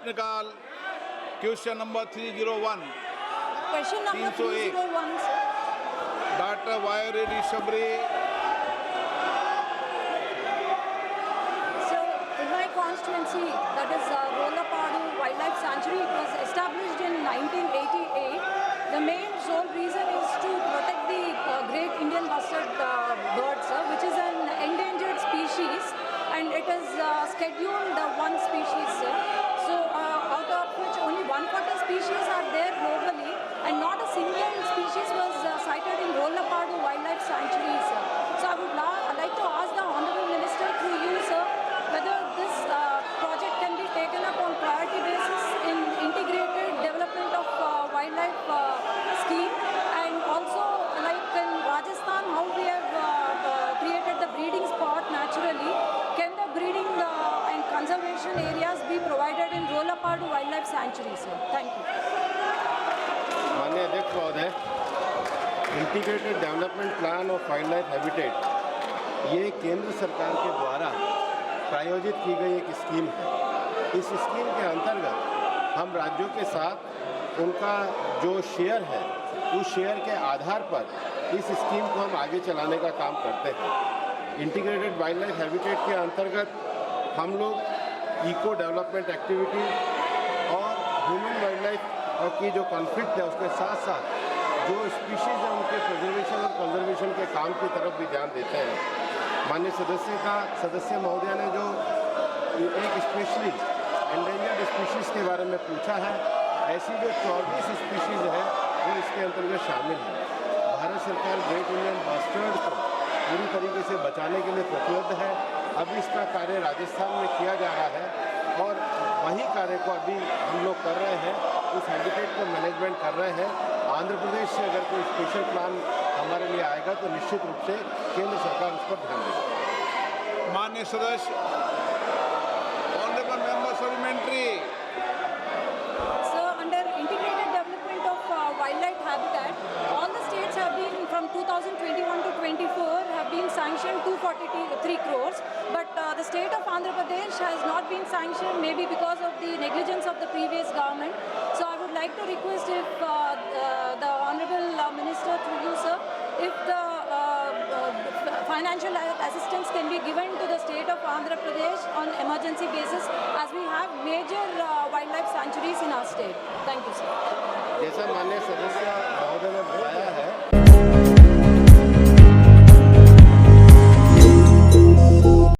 प्रश्नकाल question number 301 Question number 301. 301, sir. Doctor Y Reddy Shabari So, in my constituency, that is Rollapadu Wildlife Sanctuary, it was established in 1988. The main sole reason is to protect the great Indian bustard bird, sir, which is an endangered species, and it is scheduled one species, sir. So, out of which only 140 species are there globally, and not a single species was sighted in Rollapadu Wildlife Sanctuary, sir. So, I would like to ask the Honorable Minister through you, sir, whether this project can be taken up on priority basis in integrated development of wildlife scheme, and also like in Rajasthan, how we have created the breeding spot naturally. Can the breeding and conservation areas be provided in Rollapadu Wildlife Sanctuary, sir? Thank you. माननीय अध्यक्ष महोदय, integrated development plan of wild life habitat ये केंद्र सरकार के द्वारा प्रायोजित की गई एक स्कीम है। इस स्कीम के अंतर्गत हम राज्यों के साथ उनका जो शेयर है उस शेयर के आधार पर इस स्कीम को हम आगे चलाने का काम करते हैं। इंटीग्रेटेड वाइल्ड लाइफ हैबिटेट के अंतर्गत हम लोग इको डेवलपमेंट एक्टिविटी और ह्यूमन वाइल्ड लाइफ की जो कॉन्फ्लिक्ट है उसके साथ साथ जो स्पीशीज़ है उनके प्रिजर्वेशन और कंजर्वेशन के काम की तरफ भी ध्यान देते हैं। माननीय सदस्य महोदय ने जो एक स्पेशली एंडेंजर्ड स्पीशीज़ के बारे में पूछा है, ऐसी जो 24 स्पीशीज़ है वो इसके अंतर्गत शामिल है। भारत सरकार ग्रेट इंडियन बस्टर्ड को पूरी तरीके से बचाने के लिए प्रतिबद्ध है। अभी इसका कार्य राजस्थान में किया जा रहा है और वही कार्य को अभी हम लोग कर रहे हैं, उस हैबिटेट को मैनेजमेंट कर रहे हैं। आंध्र प्रदेश से अगर कोई स्पेशल प्लान हमारे लिए आएगा तो निश्चित रूप से केंद्र सरकार उस पर ध्यान देगी। माननीय सदस्य honourable member supplementary. So, under integrated development of wildlife habitat, all the states have been from 2021 to 24 have been sanctioned 243 crores, but the state of Andhra Pradesh has not been sanctioned, maybe because of the negligence of the previous government. So, I would like to request if the Honorable Minister through you, sir, if the financial assistance can be given to the state of Andhra Pradesh on emergency basis, as we have major wildlife sanctuaries in our state. Thank you, sir. जैसा माननीय सदस्य महोदय ने बताया है